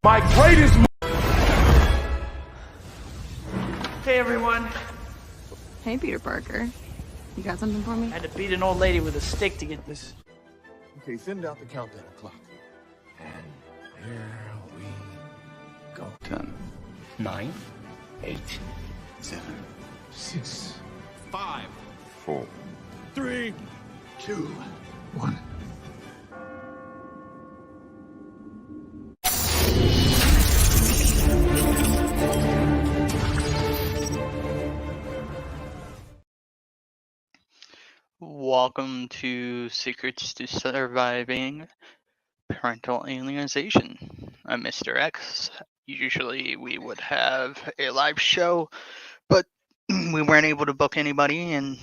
My greatest. Hey everyone. Hey, Peter Parker. You got something for me? I had to beat an old lady with a stick to get this. Okay, send out the countdown clock. And here we go. 10, 9, 8, 7, 6, 5, 4, 3, 2, 1. Welcome to Secrets to Surviving Parental Alienation. I'm Mr. X. Usually we would have a live show, but we weren't able to book anybody and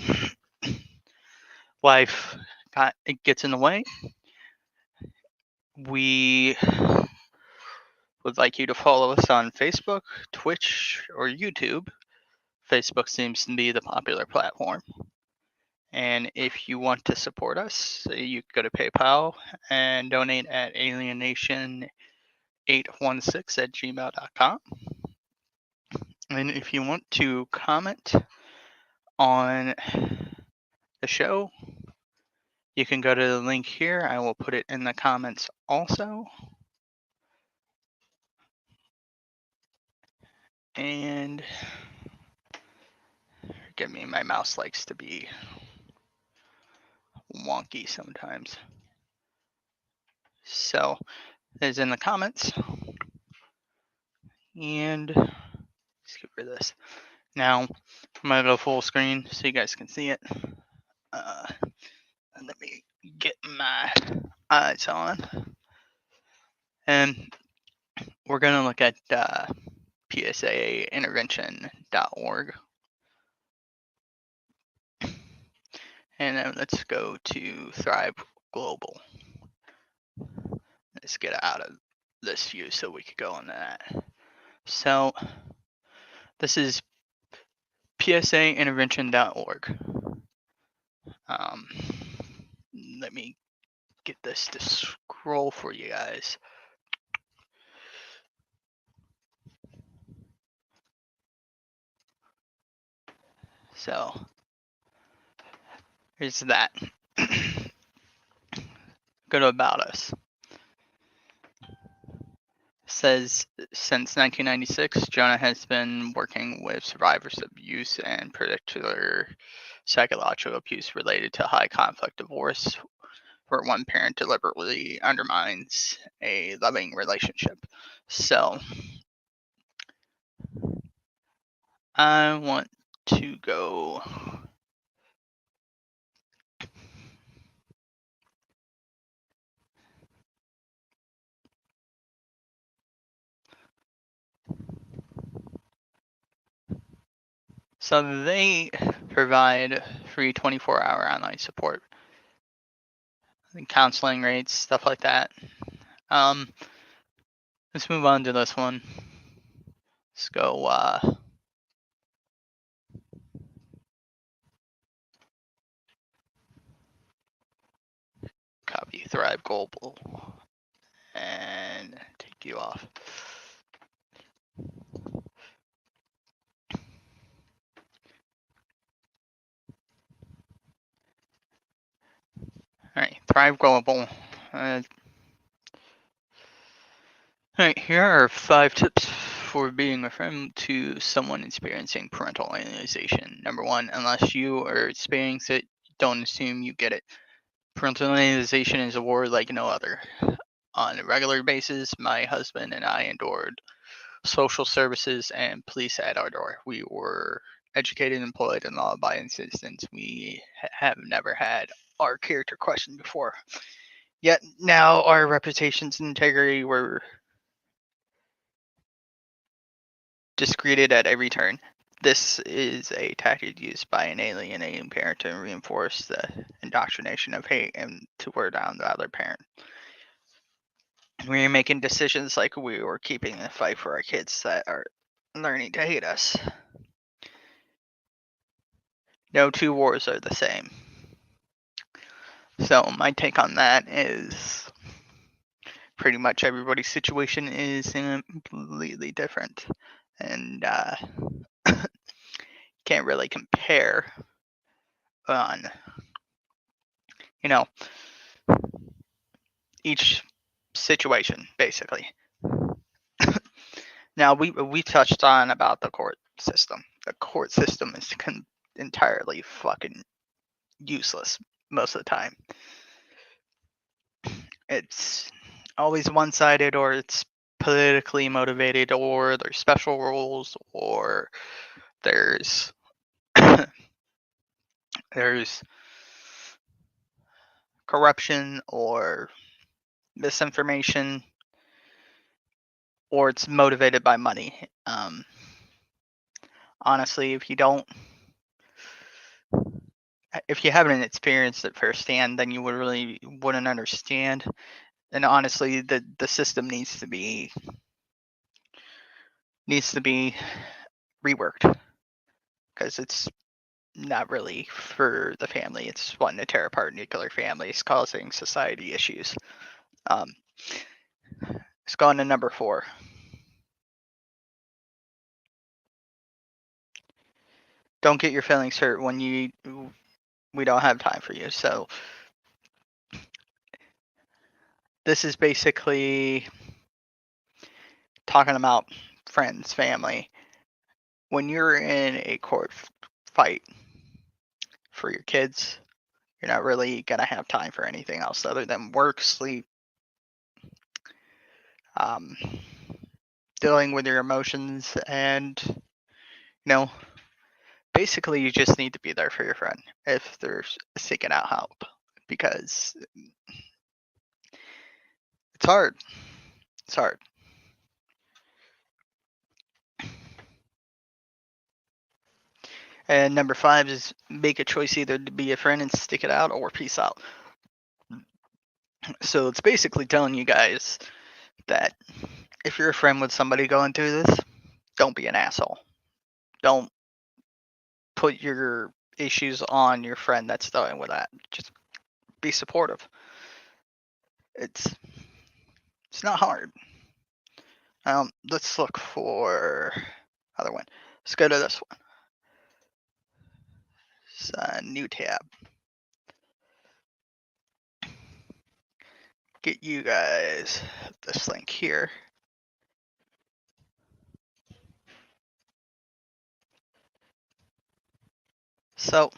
life gets in the way. We would like you to follow us on Facebook, Twitch, or YouTube. Facebook seems to be the popular platform. And if you want to support us, you can go to PayPal and donate at alienation816@gmail.com. And if you want to comment on the show, you can go to the link here. I will put it in the comments also. And forgive me, my mouse likes to be wonky sometimes. So it's in the comments. And let's get rid of this. Now I'm gonna go full screen so you guys can see it. Let me get my eyes on. And we're gonna look at PSA Interventionorg. And then let's go to Thrive Global. Let's get out of this view so we could go on that. So this is PSA Intervention.org. Let me get this to scroll for you guys. So here's that. Go to About Us. Says since 1996, Jonah has been working with survivors of abuse and particular psychological abuse related to high conflict divorce, where one parent deliberately undermines a loving relationship. So I want to go. So they provide free 24-hour online support, counseling rates, stuff like that. Let's move on to this one. Let's go. Copy Thrive Global and take you off. All right, Thrive Global. All right, here are 5 tips for being a friend to someone experiencing parental alienation. Number 1, unless you are experiencing it, don't assume you get it. Parental alienation is a war like no other. On a regular basis, my husband and I endured social services and police at our door. We were educated, employed, and law-abiding citizens. We have never had our character questioned before. Yet now our reputations and integrity were discredited at every turn. This is a tactic used by an alienating parent to reinforce the indoctrination of hate and to wear down the other parent. We are making decisions like we were keeping the fight for our kids that are learning to hate us. No 2 wars are the same. So my take on that is pretty much everybody's situation is completely different, and can't really compare on, each situation, basically. Now, we touched on about the court system. The court system is entirely fucking useless most of the time. It's always one-sided, or it's politically motivated, or there's special rules, or there's there's corruption or misinformation, or it's motivated by money. Honestly, if you haven't experienced it firsthand, then you wouldn't understand. And honestly, the system needs to be reworked, because it's not really for the family. It's wanting to tear apart nuclear families, causing society issues. Let's go on to number 4. Don't get your feelings hurt when we don't have time for you. So this is basically talking about friends, family. When you're in a court fight for your kids, you're not really gonna have time for anything else other than work, sleep, dealing with your emotions, and basically you just need to be there for your friend if they're seeking out help, because it's hard. It's hard. And number 5 is make a choice either to be a friend and stick it out, or peace out. So it's basically telling you guys that if you're a friend with somebody going through this, don't be an asshole. Don't put your issues on your friend that's dealing with that. Just be supportive. It's not hard. Let's look for another one. Let's go to this one. It's a new tab. Get you guys this link here. So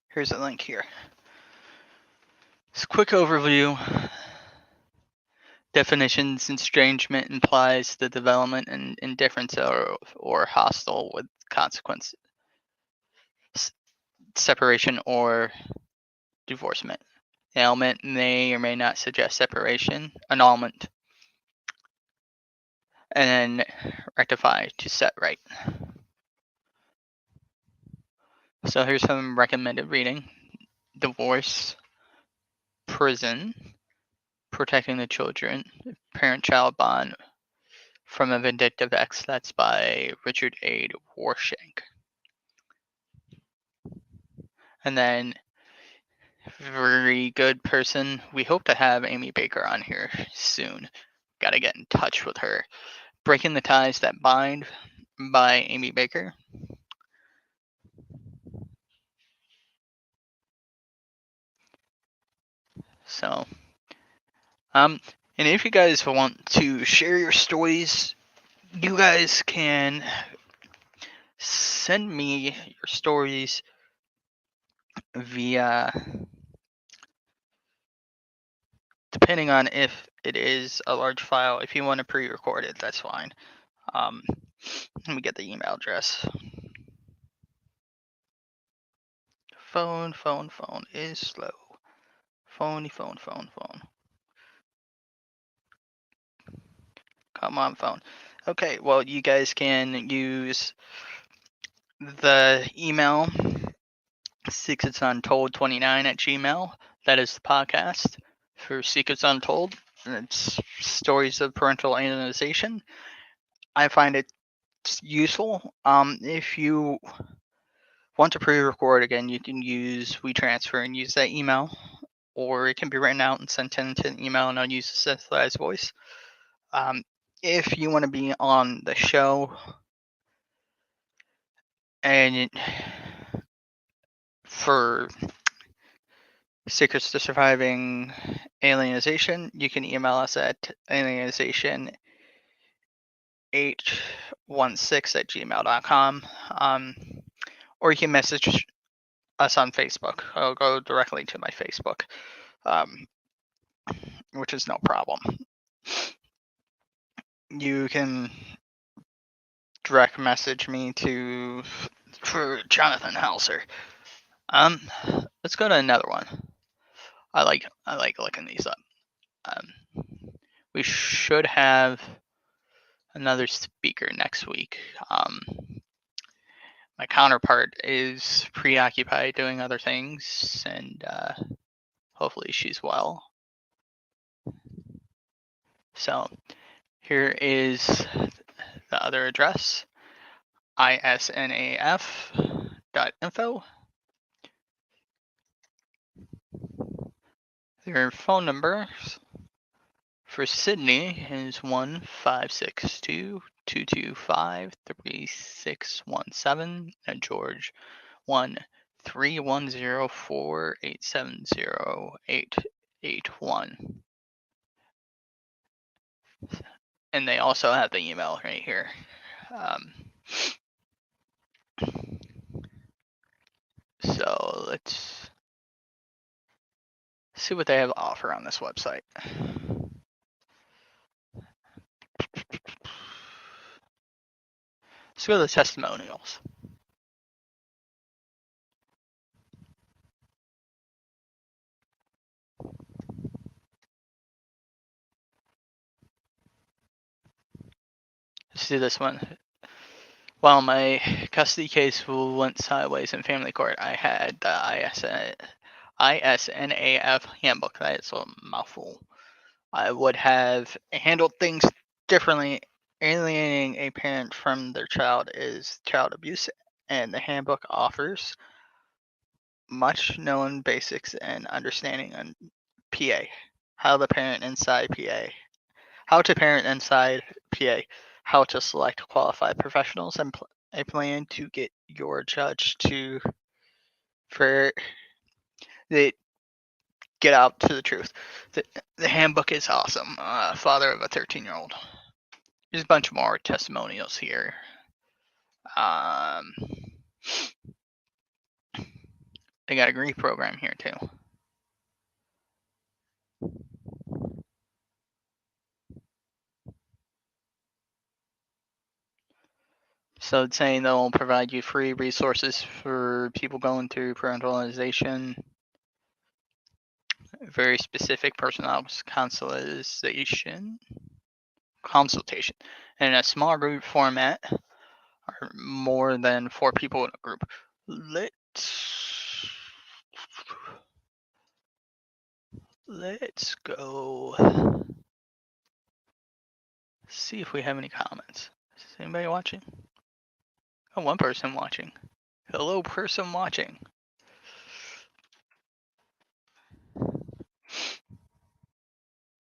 here's a link here. It's a quick overview. Definitions: estrangement implies the development and indifference or hostile with consequence. Separation or divorcement. Annulment may or may not suggest separation. Annulment. And then rectify, to set right. So here's some recommended reading. Divorce, prison, protecting the children, parent-child bond from a vindictive ex. That's by Richard A. Warshank. And then, very good person. We hope to have Amy Baker on here soon. Gotta get in touch with her. Breaking the Ties That Bind by Amy Baker. So, and if you guys want to share your stories, you guys can send me your stories via, depending on if it is a large file. If you want to pre-record it, that's fine. Let me get the email address. Phone is slow. Phone. Come on, phone. Okay, well, you guys can use the email secretsuntold29@gmail. That is the podcast for Secrets Untold. And it's stories of parental alienation. I find it useful. If you want to pre-record, again, you can use WeTransfer and use that email. or it can be written out and sent into an email, and I'll use a synthesized voice. If you want to be on the show and for Secrets to Surviving Alienation, you can email us at alienation816@gmail.com, or you can message us on Facebook. I'll go directly to my Facebook, which is no problem. You can direct message me for Jonathan Hauser. Let's go to another one. I like looking these up. We should have another speaker next week. My counterpart is preoccupied doing other things, and hopefully she's well. So here is the other address, isnaf.info. Their phone numbers for Sydney is 1-562-225-3617, and George 1-310-487-0881. And they also have the email right here. So let's see what they have to offer on this website. Let's go to the testimonials. Let's do this one. While my custody case went sideways in family court, I had the ISNAF handbook. That's a mouthful. I would have handled things differently. Alienating a parent from their child is child abuse, and the handbook offers much known basics and understanding on PA. How to parent inside PA. How to parent inside PA. How to select qualified professionals and a plan to get your judge to get out to the truth. The handbook is awesome. Father of a 13-year-old. There's a bunch more testimonials here. They got a grief program here too. So it's saying they'll provide you free resources for people going through parentalization, very specific personalized consultation, and in a small group format, or more than 4 people in a group. Let's go see if we have any comments. Is anybody watching? Oh, one person watching. Hello, person watching.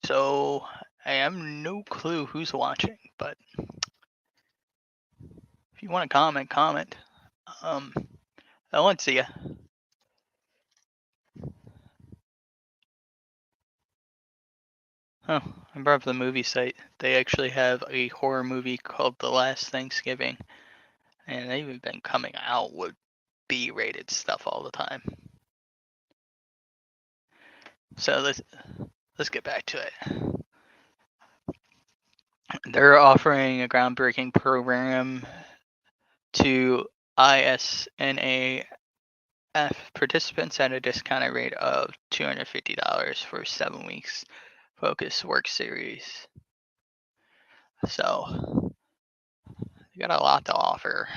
So I have no clue who's watching, but if you want to comment. I want to see ya. Oh, I brought up the movie site. They actually have a horror movie called The Last Thanksgiving, and they've been coming out with B-rated stuff all the time. So let's get back to it. They're offering a groundbreaking program to ISNAF participants at a discounted rate of $250 for 7 weeks focus work series. So they got a lot to offer.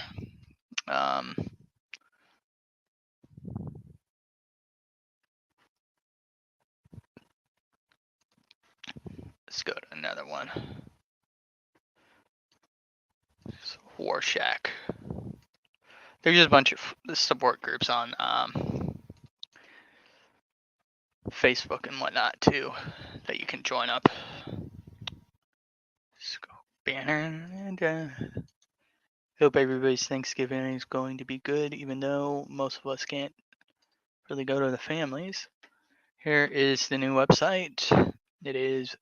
Let's go to another one. War Shack. There's just a bunch of support groups on Facebook and whatnot too that you can join up. Let's go banner and hope everybody's Thanksgiving is going to be good, even though most of us can't really go to the families. Here is the new website. It is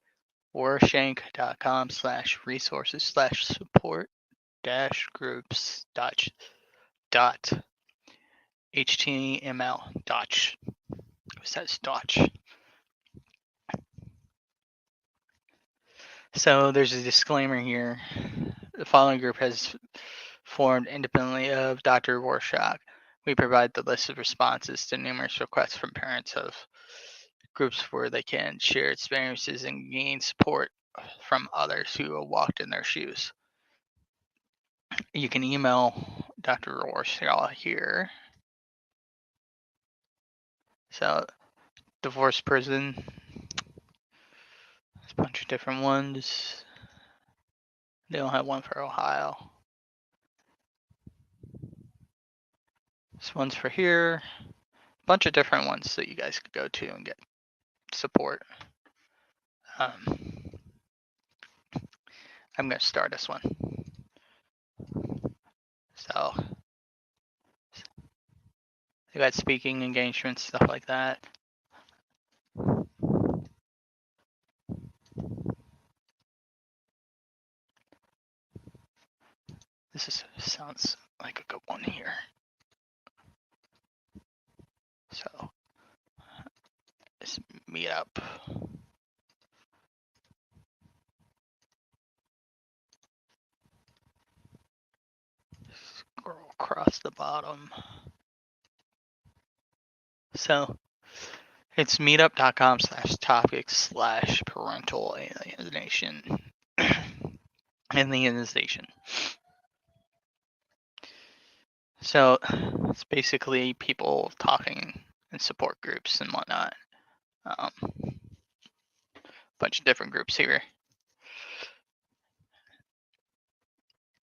warshank.com/resources/support-groups.html. Dotch. It says Dotch. So there's a disclaimer here. The following group has formed independently of Dr. Warshak. We provide the list of responses to numerous requests from parents of groups where they can share experiences and gain support from others who have walked in their shoes. You can email Dr. Warshak here. So, divorce prison. There's a bunch of different ones. They don't have one for Ohio. This one's for here. A bunch of different ones that you guys could go to and get support. I'm going to start this one. So, you got speaking engagements, stuff like that. Sounds like a good one here. So, this Meetup. Scroll across the bottom. So, it's meetup.com/topics/parental alienation and the alienation. So, it's basically people talking in support groups and whatnot. Bunch of different groups here.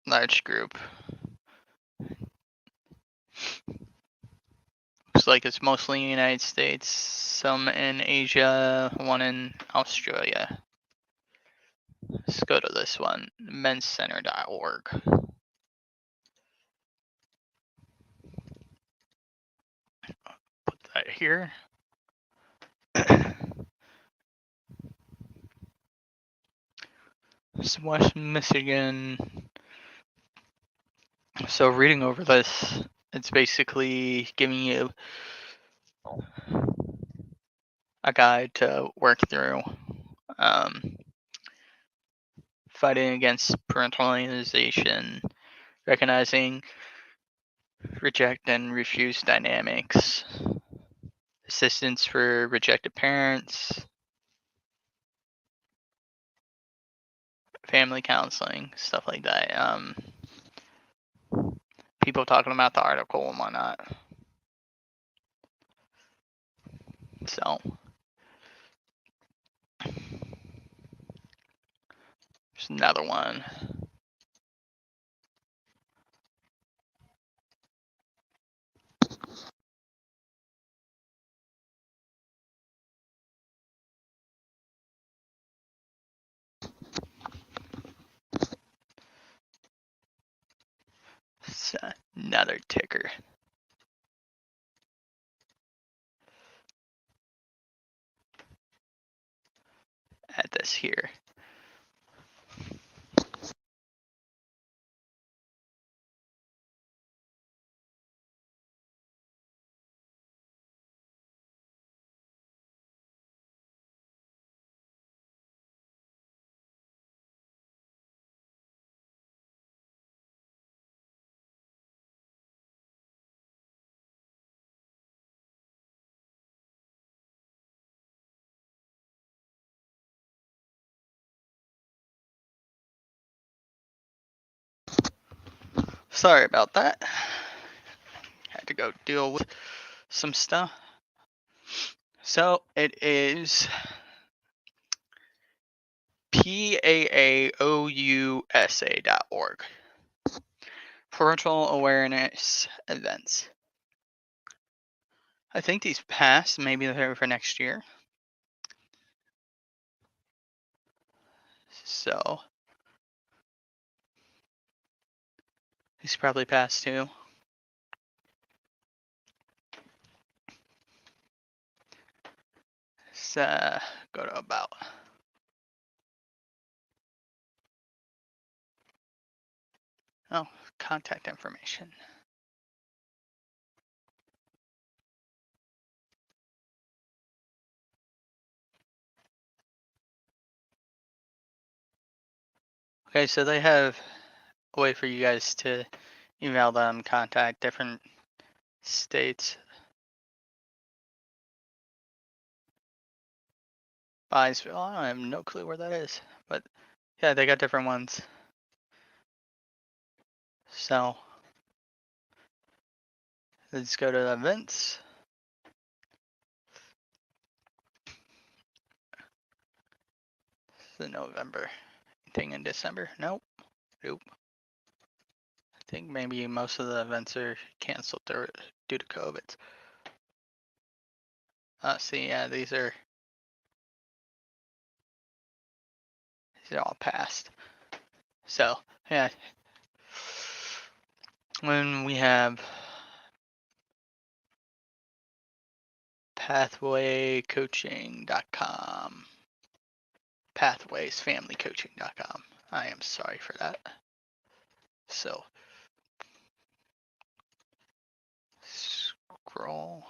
Large group. Looks like it's mostly in the United States, some in Asia, one in Australia. Let's go to this one, menscenter.org. Put that here. It's West Michigan. So reading over this, it's basically giving you a guide to work through fighting against parental alienation, recognizing reject and refuse dynamics, assistance for rejected parents, family counseling, stuff like that. People talking about the article and whatnot. So, there's another one. It's another ticker. Add this here. Sorry about that. Had to go deal with some stuff. So it is PAAOUSA.org. Parental awareness events. I think these passed. Maybe they're for next year. So these probably passed too. So go to about. Oh, contact information. Okay, so they have a way for you guys to email them, contact different states. Byesville, I have no clue where that is, but yeah, they got different ones. So let's go to the events. The November. Anything in December? Nope. Nope. I think maybe most of the events are canceled due to COVID. See, yeah, these are all passed. So, yeah. When we have pathwaycoaching.com, pathwaysfamilycoaching.com. I am sorry for that. So, scroll.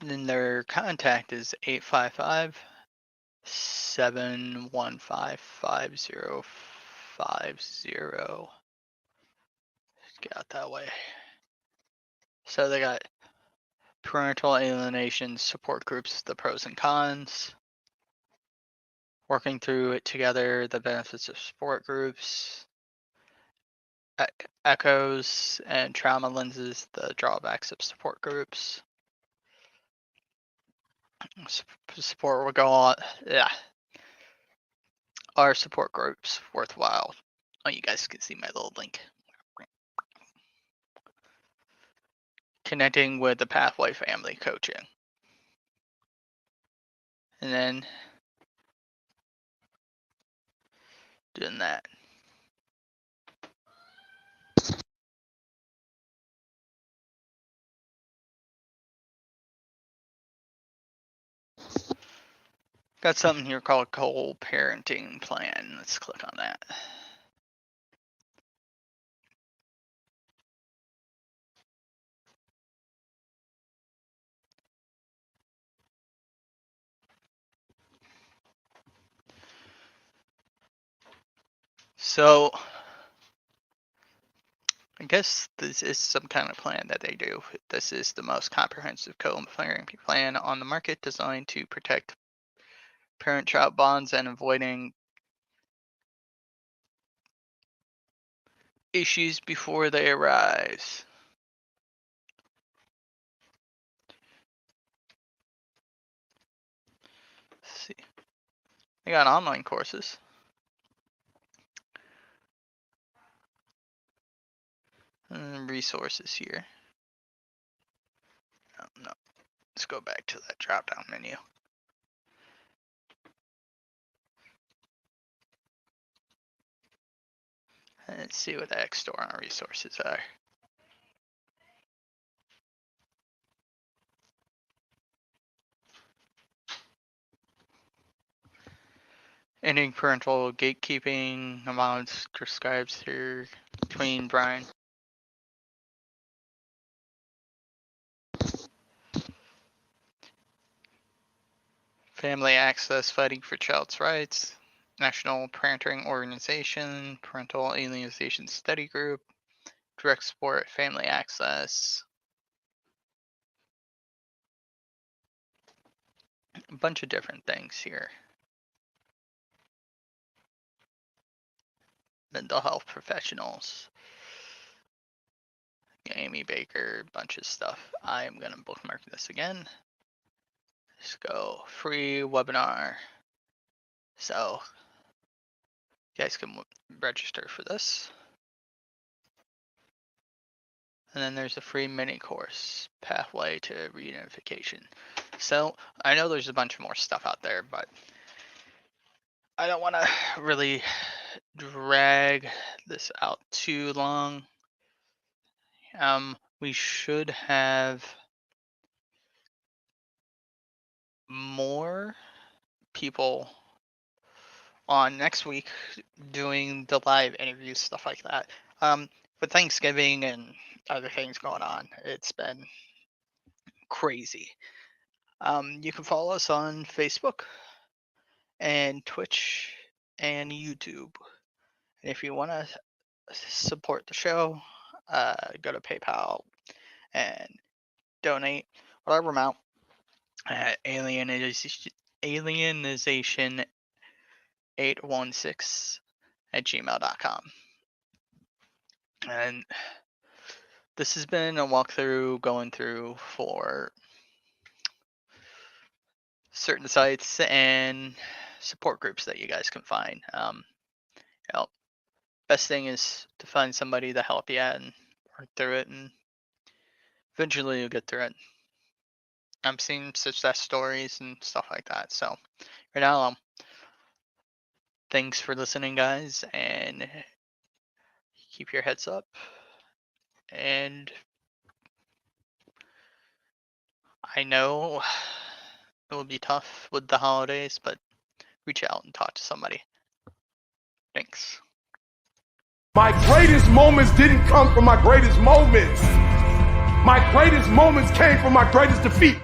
And then their contact is 855-715-5050. Get out that way. So they got parental alienation support groups, the pros and cons, working through it together, the benefits of support groups, echoes and trauma lenses, the drawbacks of support groups. Support will go on. Yeah. Are support groups worthwhile? Oh, you guys can see my little link. Connecting with the Pathway Family Coaching. And then doing that. Got something here called co-parenting plan. Let's click on that. So I guess this is some kind of plan that they do. This is the most comprehensive co-parenting plan on the market, designed to protect parent-child bonds and avoiding issues before they arise. Let's see. They got online courses. And resources here. Oh, no. Let's go back to that drop-down menu. And let's see what the external resources are. Ending parental gatekeeping amounts prescribes here between Brian. Family Access Fighting for Child's Rights, National Parenting Organization, Parental Alienation Study Group, Direct Support Family Access. A bunch of different things here. Mental health professionals. Amy Baker, bunch of stuff. I am going to bookmark this again. Let's go free webinar. So You guys can register for this. And then there's a free mini course, Pathway to Reunification. So I know there's a bunch more stuff out there, but I don't want to really drag this out too long. We should have more people on next week doing the live interviews, stuff like that. With Thanksgiving and other things going on, it's been crazy. You can follow us on Facebook and Twitch and YouTube. And if you want to support the show, go to PayPal and donate whatever amount at alienation816@gmail.com. And this has been a walkthrough going through for certain sites and support groups that you guys can find. Best thing is to find somebody to help you out and work through it, and eventually you'll get through it. I'm seeing success stories and stuff like that. So right now, thanks for listening, guys, and keep your heads up. And I know it will be tough with the holidays, but reach out and talk to somebody. Thanks. My greatest moments didn't come from my greatest moments. My greatest moments came from my greatest defeat.